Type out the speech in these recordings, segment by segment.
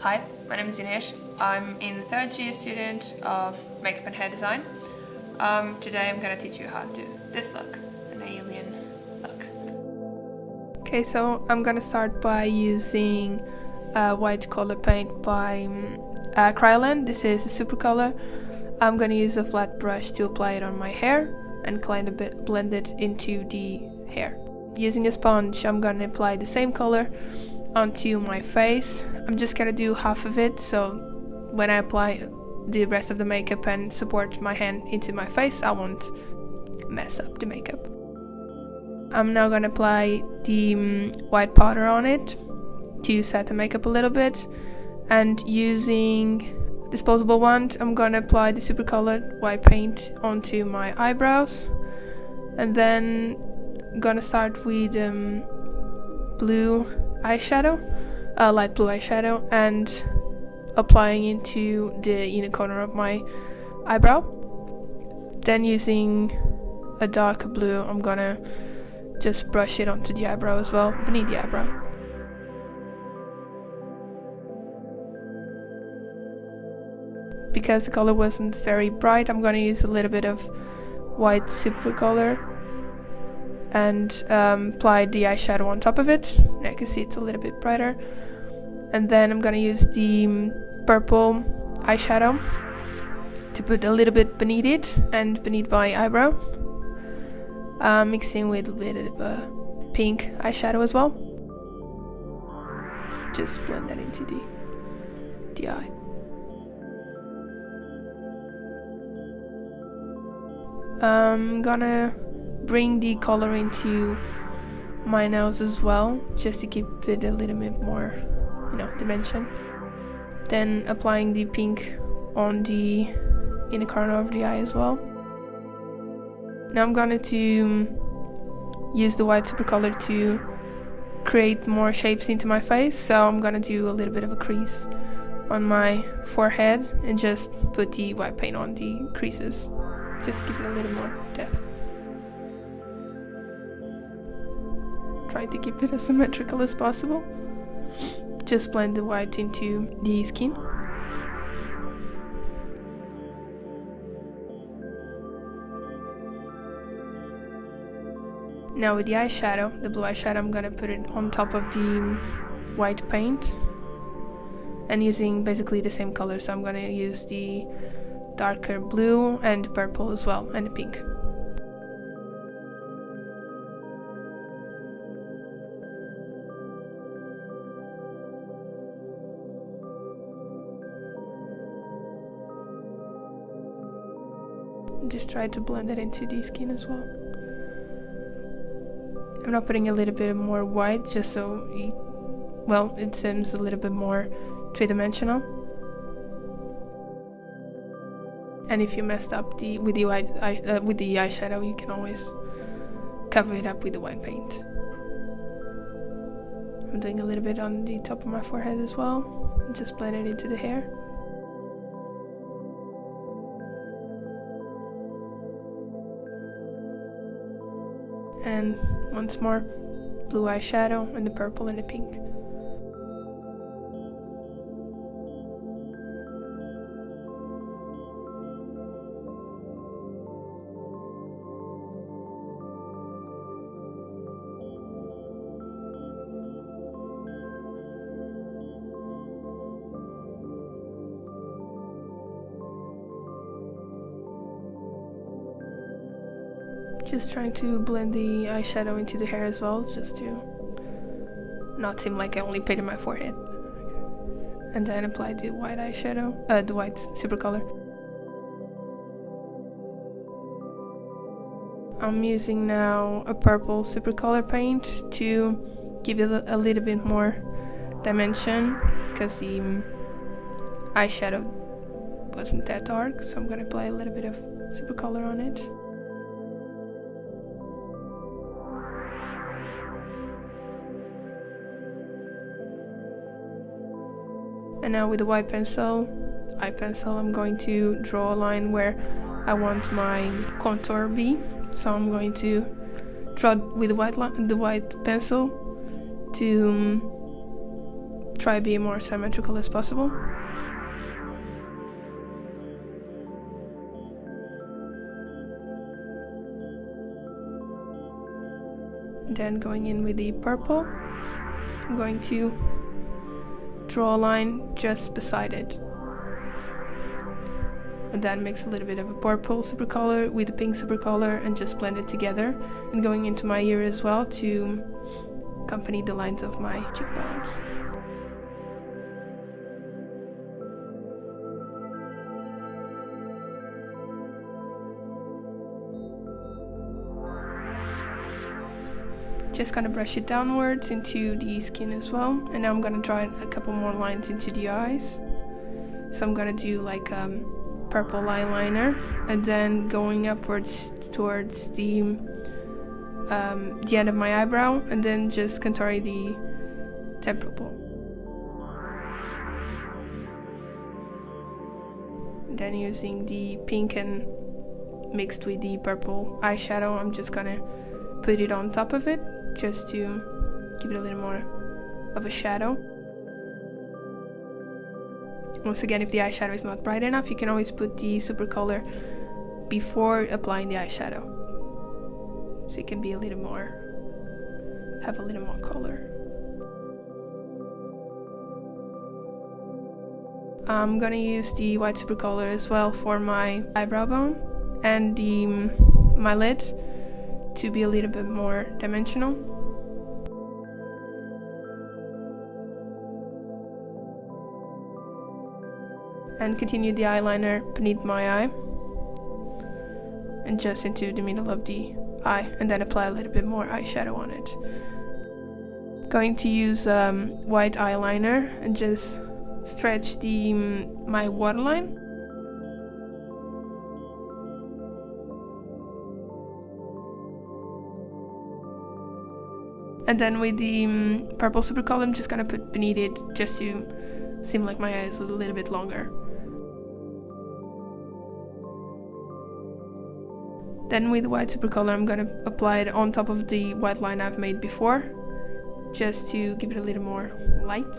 Hi, my name is Ines. I'm in the third year student of makeup and hair design. Today I'm going to teach you how to do this look, an alien look. Okay, so I'm going to start by using white color paint by Southampton. This is a super color. I'm going to use a flat brush to apply it on my hair and blend it into the hair. Using a sponge, I'm going to apply the same color onto my face. I'm just gonna do half of it, so when I apply the rest of the makeup and support my hand into my face, I won't mess up the makeup. I'm now gonna apply the white powder on it to set the makeup a little bit, and using disposable wand, I'm gonna apply the super colored white paint onto my eyebrows, and then I'm gonna start with blue eyeshadow, light blue eyeshadow, and applying into the inner corner of my eyebrow. Then using a darker blue, I'm gonna just brush it onto the eyebrow as well, beneath the eyebrow. Because the color wasn't very bright, I'm gonna use a little bit of white super color and apply the eyeshadow on top of it. Now you can see it's a little bit brighter. And then I'm gonna use the purple eyeshadow to put a little bit beneath it and beneath my eyebrow, mixing with a bit of a pink eyeshadow as well. Just blend that into the eye. I'm gonna bring the color into my nose as well, just to give it a little bit more, dimension. Then applying the pink on the inner corner of the eye as well. Now I'm going to use the white super color to create more shapes into my face, so I'm gonna do a little bit of a crease on my forehead and just put the white paint on the creases, just give it a little more depth. Try to keep it as symmetrical as possible. Just blend the white into the skin. Now with the eyeshadow, the blue eyeshadow, I'm gonna put it on top of the white paint and using basically the same color, so I'm gonna use the darker blue and purple as well, and the pink. Just try to blend it into the skin as well. I'm not putting a little bit more white, just so it seems a little bit more three-dimensional. And if you messed up with the eyeshadow, you can always cover it up with the white paint. I'm doing a little bit on the top of my forehead as well, and just blend it into the hair. And once more, blue eyeshadow and the purple and the pink. Just trying to blend the eyeshadow into the hair as well, just to not seem like I only painted my forehead. And then apply the white eyeshadow, the white super color. I'm using now a purple super color paint to give it a little bit more dimension, because the eyeshadow wasn't that dark, so I'm gonna apply a little bit of super color on it. And now with the eye pencil, I'm going to draw a line where I want my contour be. So I'm going to draw with the white pencil to try to be more symmetrical as possible. Then going in with the purple, I'm going to draw a line just beside it. And then mix a little bit of a purple supercolor with a pink supercolor and just blend it together. And going into my ear as well to accompany the lines of my cheekbones. Just gonna brush it downwards into the skin as well, and now I'm gonna draw a couple more lines into the eyes. So I'm gonna do like purple eyeliner, and then going upwards towards the end of my eyebrow, and then just contouring the temporal bone. And then using the pink and mixed with the purple eyeshadow, I'm just gonna put it on top of it, just to give it a little more of a shadow. Once again, if the eyeshadow is not bright enough, you can always put the super color before applying the eyeshadow, so it can be a little more, have a little more color. I'm gonna use the white super color as well for my eyebrow bone and my lid to be a little bit more dimensional. And continue the eyeliner beneath my eye and just into the middle of the eye, and then apply a little bit more eyeshadow on it. Going to use white eyeliner and just stretch my waterline. And then with the purple super color, I'm just gonna put beneath it just to seem like my eye is a little bit longer. Then with the white super color, I'm gonna apply it on top of the white line I've made before, just to give it a little more light.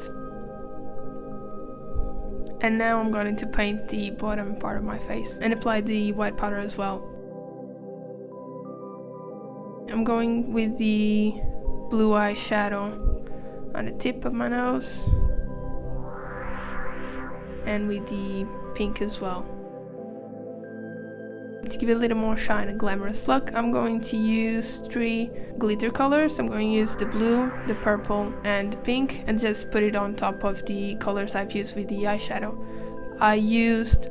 And now I'm going to paint the bottom part of my face and apply the white powder as well. I'm going with the blue eyeshadow on the tip of my nose and with the pink as well. To give it a little more shine and glamorous look, I'm going to use 3 glitter colors. I'm going to use the blue, the purple and the pink, and just put it on top of the colors I've used with the eyeshadow. I used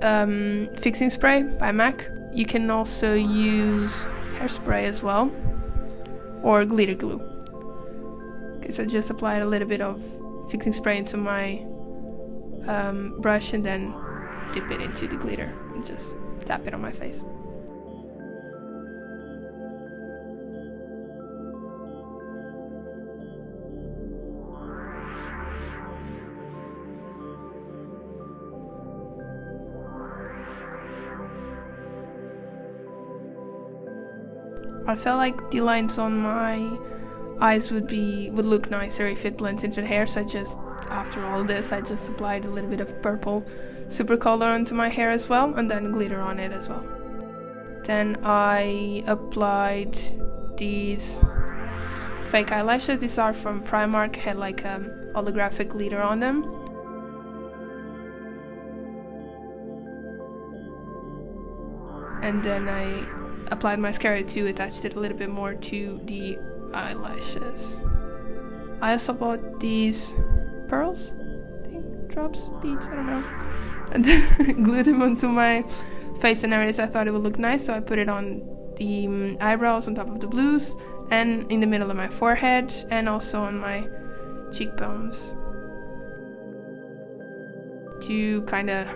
fixing spray by MAC. You can also use hairspray as well, or glitter glue. Okay, so just applied a little bit of fixing spray into my brush and then dip it into the glitter and just tap it on my face. I felt like the lines on my eyes would look nicer if it blends into the hair, so after all this, I just applied a little bit of purple super color onto my hair as well, and then glitter on it as well. Then I applied these fake eyelashes. These are from Primark, had like holographic glitter on them. And then I applied mascara to attach it a little bit more to the eyelashes. I also bought these pearls, I think, drops, beads, I don't know, and then glued them onto my face and areas I thought it would look nice, so I put it on the eyebrows on top of the blues and in the middle of my forehead and also on my cheekbones to kind of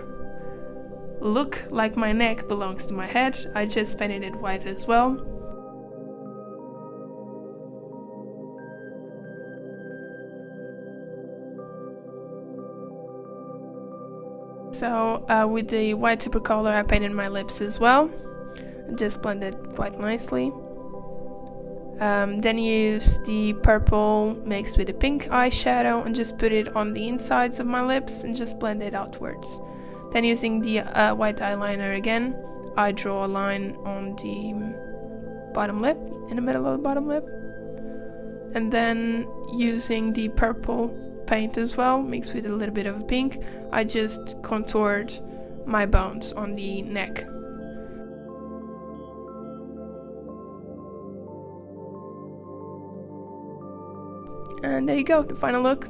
look like my neck belongs to my head. I just painted it white as well. So with the white super color, I painted my lips as well and just blended quite nicely. Then use the purple mixed with the pink eyeshadow and just put it on the insides of my lips and just blend it outwards. Then using the white eyeliner again, I draw a line on the bottom lip, in the middle of the bottom lip. And then using the purple paint as well, mixed with a little bit of pink, I just contoured my bones on the neck. And there you go, the final look.